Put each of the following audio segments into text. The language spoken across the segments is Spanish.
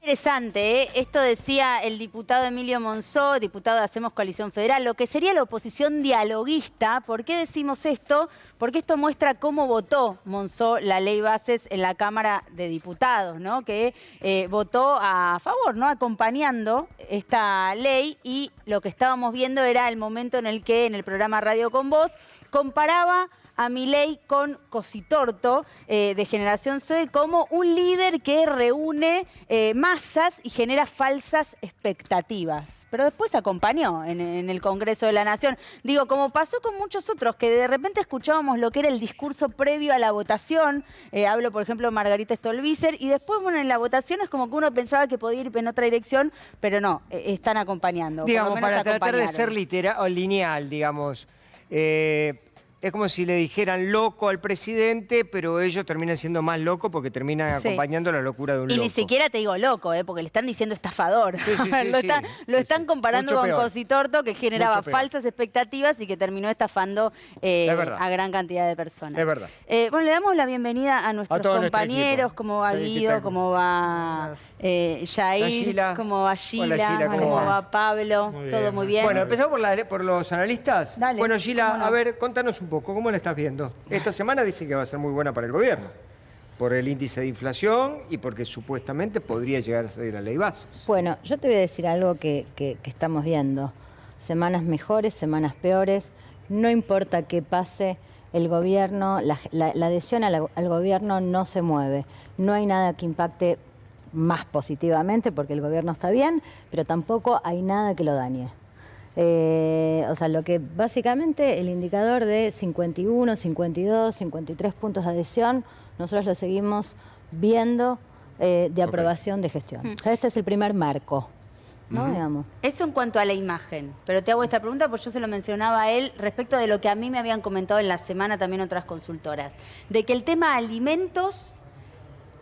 Interesante, ¿eh? Esto decía el diputado Emilio Monzó, diputado de Hacemos Coalición Federal, lo que sería la oposición dialoguista. ¿Por qué decimos esto? Porque esto muestra cómo votó Monzó la ley bases en la Cámara de Diputados, ¿no? Que votó a favor, ¿no? Acompañando esta ley, y lo que estábamos viendo era el momento en el que en el programa Radio con Vos comparaba a Milei con Cositorto, de Generación Zoe, como un líder que reúne masas y genera falsas expectativas. Pero después acompañó en el Congreso de la Nación. Digo, como pasó con muchos otros, que de repente escuchábamos lo que era el discurso previo a la votación. Hablo, por ejemplo, de Margarita Stolbizer, y después, bueno, en la votación es como que uno pensaba que podía ir en otra dirección, pero no, están acompañando. Digamos, para tratar de ser literal o lineal, digamos. Es como si le dijeran loco al presidente, pero ellos terminan siendo más locos porque terminan acompañando la locura de un loco. Y ni siquiera te digo loco, porque le están diciendo estafador. Lo están comparando con Cositorto, que generaba falsas expectativas y que terminó estafando a gran cantidad de personas. Es verdad. Bueno, le damos la bienvenida a nuestros compañeros, como va Guido, como va Yair, como va Gila, como va Pablo, todo muy bien. Bueno, empezamos por los analistas. Dale. Bueno, Gila, a ver, contanos un poco, ¿cómo la estás viendo? Esta semana dicen que va a ser muy buena para el gobierno, por el índice de inflación y porque supuestamente podría llegar a salir la ley bases. Bueno, yo te voy a decir algo que estamos viendo. Semanas mejores, semanas peores. No importa qué pase, el gobierno, la adhesión al gobierno no se mueve. No hay nada que impacte más positivamente porque el gobierno está bien, pero tampoco hay nada que lo dañe. O sea, lo que básicamente el indicador de 51, 52, 53 puntos de adhesión, nosotros lo seguimos viendo de aprobación de gestión. O sea, este es el primer marco, ¿no? Digamos. Eso en cuanto a la imagen, pero te hago esta pregunta porque yo se lo mencionaba a él respecto de lo que a mí me habían comentado en la semana también otras consultoras, de que el tema alimentos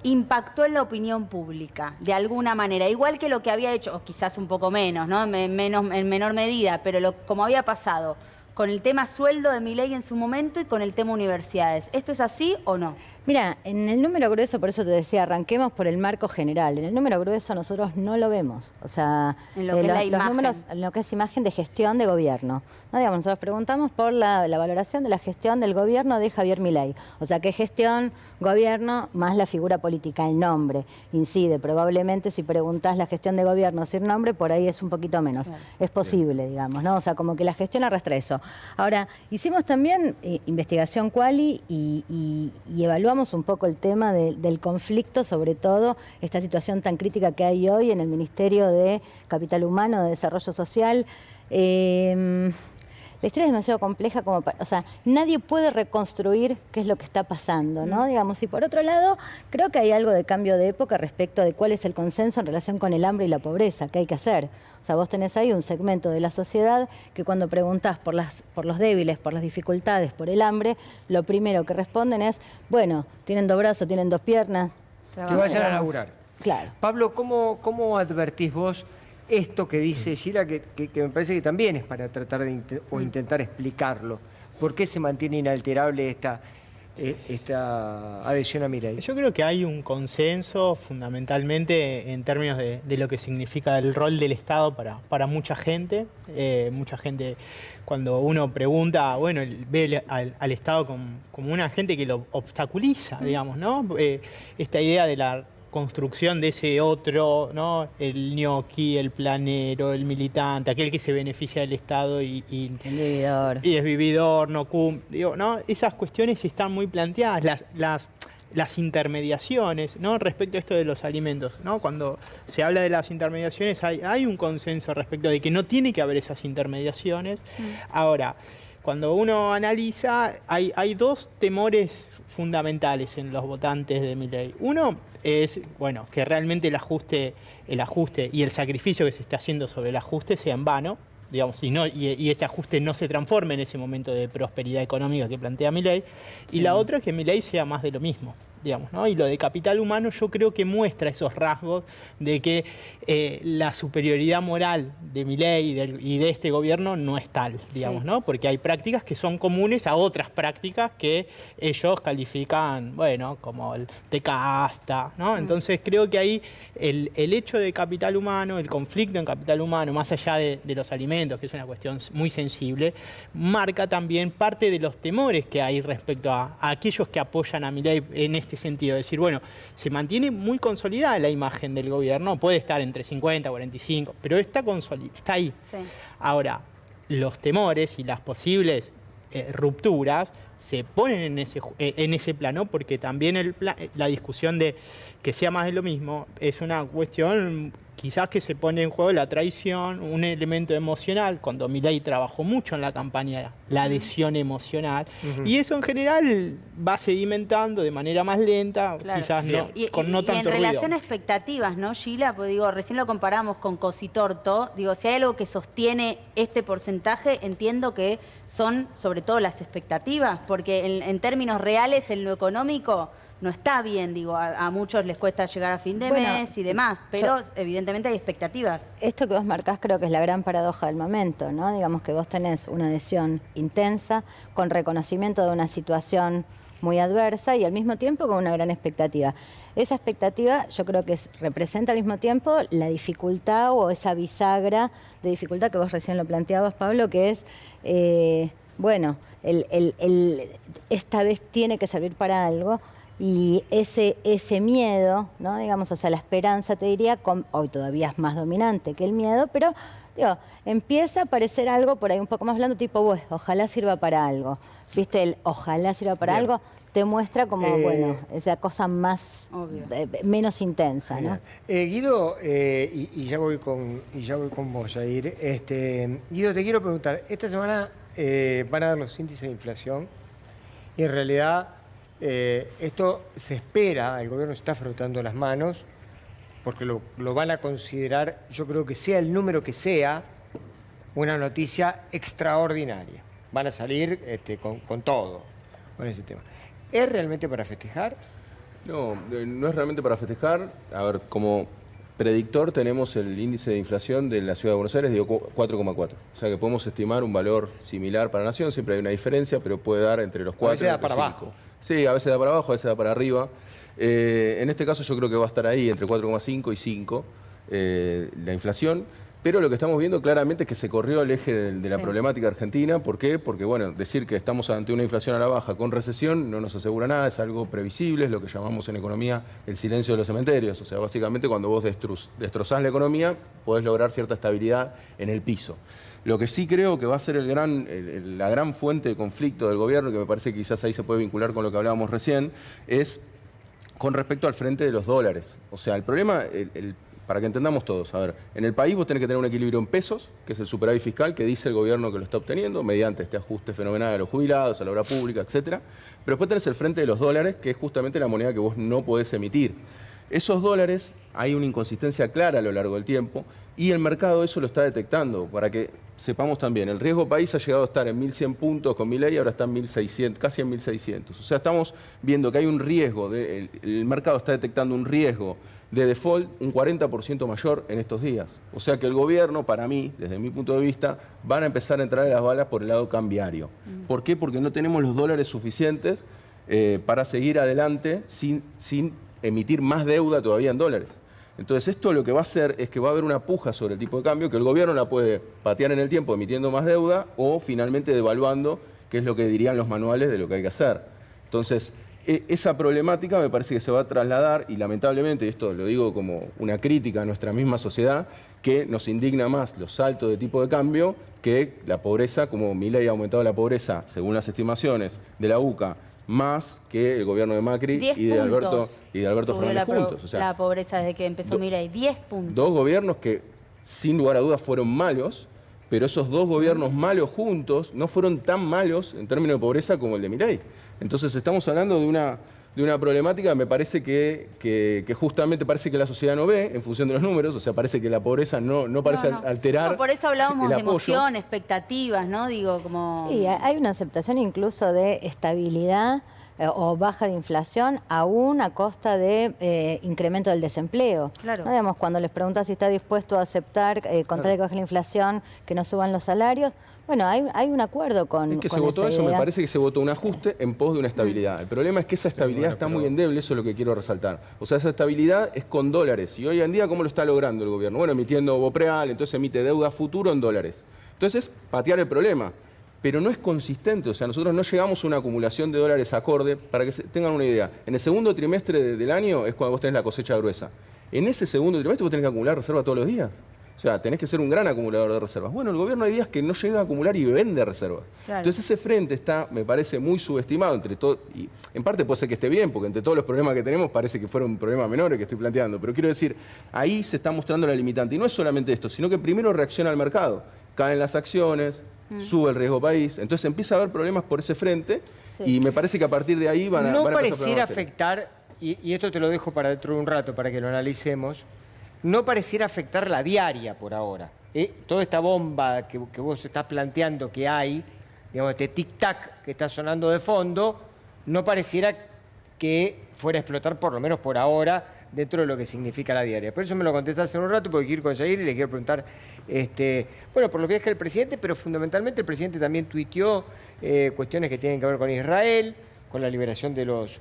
impactó en la opinión pública, de alguna manera, igual que lo que había hecho, o quizás un poco menos, ¿no? En menor medida, pero como había pasado con el tema sueldo de Milei en su momento y con el tema universidades. ¿Esto es así o no? Mira, en el número grueso, por eso te decía, arranquemos por el marco general. En el número grueso nosotros no lo vemos. O sea, en lo que es los números, en lo que es imagen de gestión de gobierno. No, digamos, nosotros preguntamos por la valoración de la gestión del gobierno de Javier Milei. O sea, qué gestión, gobierno, más la figura política, el nombre, incide. Probablemente si preguntás la gestión de gobierno sin nombre, por ahí es un poquito menos. Claro. Es posible, digamos, ¿no? O sea, como que la gestión arrastra eso. Ahora, hicimos también investigación quali y evaluamos un poco el tema del conflicto, sobre todo esta situación tan crítica que hay hoy en el Ministerio de Capital Humano, de Desarrollo Social. La historia es demasiado compleja como para, o sea, nadie puede reconstruir qué es lo que está pasando, ¿no? Digamos, y por otro lado, creo que hay algo de cambio de época respecto de cuál es el consenso en relación con el hambre y la pobreza, qué hay que hacer. O sea, vos tenés ahí un segmento de la sociedad que cuando preguntás por los débiles, por las dificultades, por el hambre, lo primero que responden es, bueno, tienen 2 brazos, tienen 2 piernas. Que vayan a laburar. Claro. Pablo, ¿cómo advertís vos esto que dice Gila, que me parece que también es para tratar de intentar explicarlo? ¿Por qué se mantiene inalterable esta adhesión a Milei? Yo creo que hay un consenso fundamentalmente en términos de lo que significa el rol del Estado para mucha gente. Mucha gente, cuando uno pregunta, bueno, ve al Estado como una gente que lo obstaculiza, digamos, ¿no? Esta idea de la construcción de ese otro, ¿no? El ñoqui, el planero, el militante, aquel que se beneficia del Estado y el vividor. Y es vividor, no digo, ¿no? Esas cuestiones están muy planteadas, las intermediaciones, ¿no? Respecto a esto de los alimentos, ¿no? Cuando se habla de las intermediaciones hay un consenso respecto de que no tiene que haber esas intermediaciones. Ahora, cuando uno analiza, hay 2 temores fundamentales en los votantes de Milei. Uno es, bueno, que realmente el ajuste y el sacrificio que se está haciendo sobre el ajuste sea en vano, digamos, y ese ajuste no se transforme en ese momento de prosperidad económica que plantea Milei. Sí. Y la otra es que Milei sea más de lo mismo. digamos, ¿no? Y lo de capital humano yo creo que muestra esos rasgos de que la superioridad moral de Milei y de este gobierno no es tal, digamos, ¿no? Porque hay prácticas que son comunes a otras prácticas que ellos califican, bueno, como el de casta, ¿no? Entonces creo que ahí el hecho de capital humano, el conflicto en capital humano, más allá de los alimentos, que es una cuestión muy sensible, marca también parte de los temores que hay respecto a aquellos que apoyan a Milei en este sentido. Es decir, bueno, se mantiene muy consolidada la imagen del gobierno, puede estar entre 50 y 45, pero está consolidada, está ahí. Sí. Ahora, los temores y las posibles rupturas se ponen en ese plano, porque también la discusión de que sea más de lo mismo es una cuestión quizás que se pone en juego la traición, un elemento emocional, cuando Milei trabajó mucho en la campaña, la adhesión emocional, y eso en general va sedimentando de manera más lenta, claro, quizás no, con no tanto ruido. Y en relación a expectativas, ¿no, Gila? Pues digo, recién lo comparamos con Cositorto, digo, si hay algo que sostiene este porcentaje, entiendo que son sobre todo las expectativas, porque en términos reales, en lo económico, no está bien, digo, a muchos les cuesta llegar a fin de mes y demás, pero evidentemente hay expectativas. Esto que vos marcás creo que es la gran paradoja del momento, ¿no? Digamos que vos tenés una adhesión intensa, con reconocimiento de una situación muy adversa y al mismo tiempo con una gran expectativa. Esa expectativa yo creo que representa al mismo tiempo la dificultad o esa bisagra de dificultad que vos recién lo planteabas, Pablo, que es, bueno, esta vez tiene que servir para algo. Y ese miedo, ¿no? Digamos, o sea, la esperanza, te diría, hoy todavía es más dominante que el miedo, pero digo, empieza a aparecer algo por ahí un poco más blando, tipo, bueno, ojalá sirva para algo. ¿Viste? El ojalá sirva para algo te muestra como, bueno, esa cosa más, menos intensa, ¿no? Guido, y ya voy con vos, Jair. Guido, te quiero preguntar, esta semana van a dar los índices de inflación y en realidad esto se espera, el gobierno se está frotando las manos porque lo van a considerar, yo creo que sea el número que sea, una noticia extraordinaria. Van a salir con todo, con ese tema. ¿Es realmente para festejar? No, no es realmente para festejar. A ver, como predictor tenemos el índice de inflación de la Ciudad de Buenos Aires de 4,4. O sea que podemos estimar un valor similar para la Nación, siempre hay una diferencia, pero puede dar entre los 4 y los 5. A veces da para abajo. Sí, a veces da para abajo, a veces da para arriba. En este caso yo creo que va a estar ahí entre 4,5 y 5 la inflación. Pero lo que estamos viendo claramente es que se corrió el eje de la problemática argentina. ¿Por qué? Porque, bueno, decir que estamos ante una inflación a la baja con recesión no nos asegura nada, es algo previsible, es lo que llamamos en economía el silencio de los cementerios. O sea, básicamente cuando vos destrozás la economía, podés lograr cierta estabilidad en el piso. Lo que sí creo que va a ser la gran fuente de conflicto del gobierno, que me parece que quizás ahí se puede vincular con lo que hablábamos recién, es con respecto al frente de los dólares. O sea, el problema, para que entendamos todos, a ver, en el país vos tenés que tener un equilibrio en pesos, que es el superávit fiscal que dice el gobierno que lo está obteniendo, mediante este ajuste fenomenal a los jubilados, a la obra pública, etcétera. Pero después tenés el frente de los dólares, que es justamente la moneda que vos no podés emitir. Esos dólares, hay una inconsistencia clara a lo largo del tiempo y el mercado eso lo está detectando. Para que sepamos también, el riesgo país ha llegado a estar en 1.100 puntos con Milei y ahora está en 1.600, casi en 1.600. O sea, estamos viendo que hay un riesgo, el mercado está detectando un riesgo de default un 40% mayor en estos días. O sea que el gobierno, para mí, desde mi punto de vista, van a empezar a entrar a las balas por el lado cambiario. ¿Por qué? Porque no tenemos los dólares suficientes para seguir adelante sin emitir más deuda todavía en dólares. Entonces esto lo que va a hacer es que va a haber una puja sobre el tipo de cambio, que el gobierno la puede patear en el tiempo emitiendo más deuda o finalmente devaluando, que es lo que dirían los manuales de lo que hay que hacer. Entonces, esa problemática me parece que se va a trasladar y lamentablemente, y esto lo digo como una crítica a nuestra misma sociedad, que nos indigna más los saltos de tipo de cambio que la pobreza, como Milei ha aumentado la pobreza, según las estimaciones de la UCA, más que el gobierno de Macri y de Alberto Fernández juntos. O sea, la pobreza desde que empezó Milei, 10 puntos. Dos gobiernos que, sin lugar a dudas, fueron malos, pero esos dos gobiernos malos juntos no fueron tan malos en términos de pobreza como el de Milei. Entonces estamos hablando de una problemática, me parece que justamente parece que la sociedad no ve en función de los números, o sea, parece que la pobreza no parece alterar. No, por eso hablábamos de emoción, expectativas, ¿no? Digo, como... Sí, hay una aceptación incluso de estabilidad o baja de inflación, aún a costa de incremento del desempleo. Claro. ¿No? Digamos, cuando les preguntas si está dispuesto a aceptar, con tal de que baje la inflación, que no suban los salarios, bueno, hay un acuerdo con Es que con se votó esa eso, me idea. parece que se votó un ajuste en pos de una estabilidad. El problema es que esa estabilidad está muy endeble, eso es lo que quiero resaltar. O sea, esa estabilidad es con dólares. Y hoy en día, ¿cómo lo está logrando el gobierno? Bueno, emitiendo Bopreal, entonces emite deuda futuro en dólares. Entonces, patear el problema. Pero no es consistente, o sea, nosotros no llegamos a una acumulación de dólares acorde. Para que tengan una idea, en el segundo trimestre del año es cuando vos tenés la cosecha gruesa. En ese segundo trimestre vos tenés que acumular reserva todos los días. O sea, tenés que ser un gran acumulador de reservas. Bueno, el gobierno hay días que no llega a acumular y vende reservas. Claro. Entonces ese frente está, me parece, muy subestimado entre todo. Y en parte puede ser que esté bien, porque entre todos los problemas que tenemos parece que fueron problemas menores que estoy planteando. Pero quiero decir, ahí se está mostrando la limitante. Y no es solamente esto, sino que primero reacciona al mercado. Caen las acciones, sube el riesgo país. Entonces empieza a haber problemas por ese frente. Sí. Y me parece que a partir de ahí van a No empezar pareciera problemas serios. afectar, y esto te lo dejo para dentro de un rato para que lo analicemos, no pareciera afectar la diaria por ahora. Toda esta bomba que vos estás planteando que hay, digamos, este tic-tac que está sonando de fondo, no pareciera que fuera a explotar, por lo menos por ahora, dentro de lo que significa la diaria. Por eso me lo contestaste hace un rato, porque quiero ir con Yair y le quiero preguntar, bueno, por lo que viaja el presidente, pero fundamentalmente el presidente también tuiteó cuestiones que tienen que ver con Israel, con la liberación de los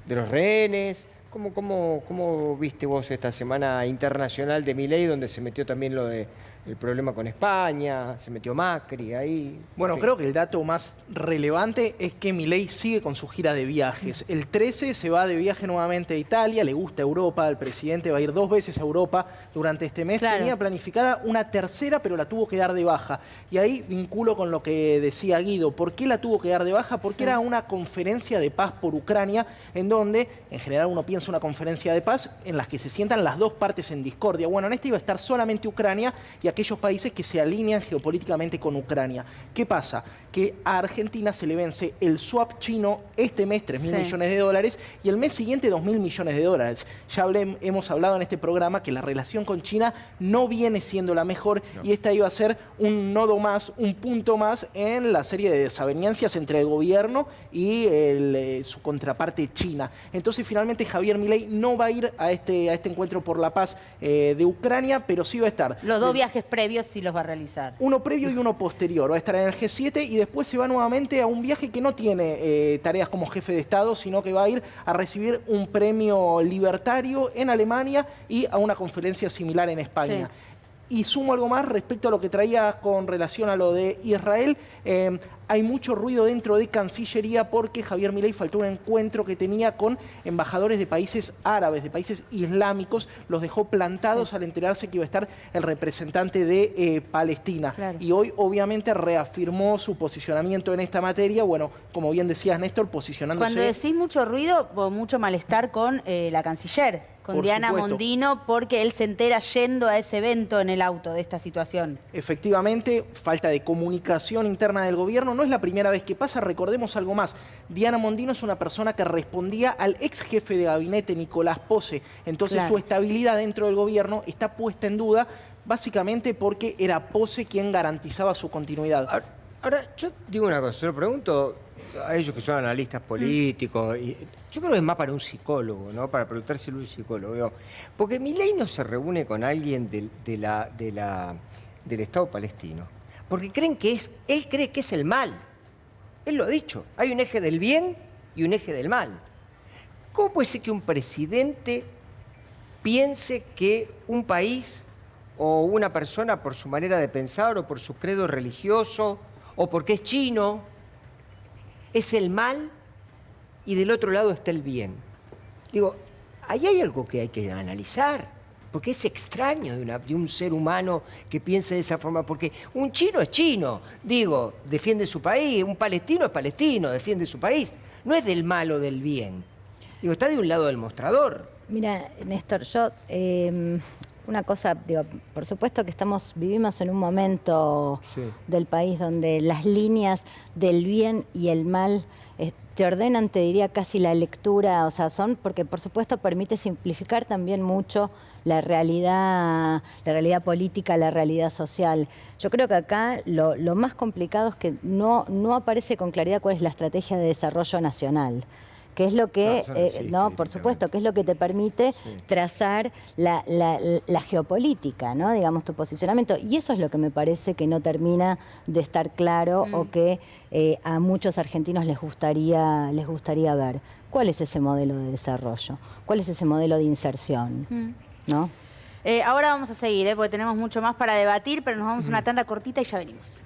rehenes. ¿Cómo viste vos esta semana internacional de Milei, donde se metió también lo de el problema con España, se metió Macri ahí? Bueno, En fin. creo que el dato más relevante es que Milei sigue con su gira de viajes. El 13 se va de viaje nuevamente a Italia, le gusta Europa, el presidente va a ir 2 veces a Europa durante este mes. Claro. Tenía planificada una tercera, pero la tuvo que dar de baja. Y ahí vinculo con lo que decía Guido. ¿Por qué la tuvo que dar de baja? Porque era una conferencia de paz por Ucrania, en donde, en general, uno piensa una conferencia de paz en las que se sientan las dos partes en discordia. Bueno, en esta iba a estar solamente Ucrania y aquellos países que se alinean geopolíticamente con Ucrania. ¿Qué pasa? Que a Argentina se le vence el swap chino este mes, 3.000 Sí. millones de dólares, y el mes siguiente 2.000 millones de dólares. Ya hemos hablado en este programa que la relación con China no viene siendo la mejor, y esta iba a ser un nodo más, un punto más en la serie de desavenencias entre el gobierno y su contraparte China. Entonces finalmente Javier Milei no va a ir a este encuentro por la paz de Ucrania, pero sí va a estar. Los dos viajes previos sí los va a realizar. Uno previo y uno posterior. Va a estar en el G7 y después se va nuevamente a un viaje que no tiene tareas como jefe de Estado, sino que va a ir a recibir un premio libertario en Alemania y a una conferencia similar en España. Sí. Y sumo algo más respecto a lo que traía con relación a lo de Israel. Hay mucho ruido dentro de Cancillería porque Javier Milei faltó un encuentro que tenía con embajadores de países árabes, de países islámicos. Los dejó plantados al enterarse que iba a estar el representante de Palestina. Claro. Y hoy obviamente reafirmó su posicionamiento en esta materia. Bueno, como bien decías, Néstor, posicionándose... Cuando decís mucho ruido o mucho malestar con la canciller, con Por Diana supuesto. Mondino, porque él se entera yendo a ese evento en el auto de esta situación. Efectivamente, falta de comunicación interna del gobierno. No es la primera vez que pasa, recordemos algo más. Diana Mondino es una persona que respondía al ex jefe de gabinete, Nicolás Pose. Entonces Claro. su estabilidad dentro del gobierno está puesta en duda, básicamente porque era Pose quien garantizaba su continuidad. Ahora, yo digo una cosa, se lo pregunto a ellos que son analistas políticos, y yo creo que es más para un psicólogo, ¿no? Para preguntárselo a un psicólogo. Digo, porque Milei no se reúne con alguien del Estado palestino, porque él cree que es el mal. Él lo ha dicho, hay un eje del bien y un eje del mal. ¿Cómo puede ser que un presidente piense que un país o una persona por su manera de pensar o por su credo religioso o porque es chino es el mal y del otro lado está el bien? Digo, ahí hay algo que hay que analizar, porque es extraño de un ser humano que piense de esa forma, porque un chino es chino, digo, defiende su país, un palestino es palestino, defiende su país, no es del mal o del bien. Digo, está de un lado del mostrador. Mira, Néstor, yo una cosa, digo, por supuesto que vivimos en un momento Sí. del país donde las líneas del bien y el mal te ordenan, te diría, casi la lectura, o sea, porque por supuesto permite simplificar también mucho la realidad política, la realidad social. Yo creo que acá lo más complicado es que no aparece con claridad cuál es la estrategia de desarrollo nacional. que es lo que, No, eso no existe, no, por directamente. supuesto, que es lo que te permite Sí. trazar la geopolítica, ¿no? Digamos, tu posicionamiento. Y eso es lo que me parece que no termina de estar claro o que a muchos argentinos les gustaría ver. ¿Cuál es ese modelo de desarrollo? ¿Cuál es ese modelo de inserción? ¿No? Ahora vamos a seguir, porque tenemos mucho más para debatir, pero nos vamos a una tanda cortita y ya venimos.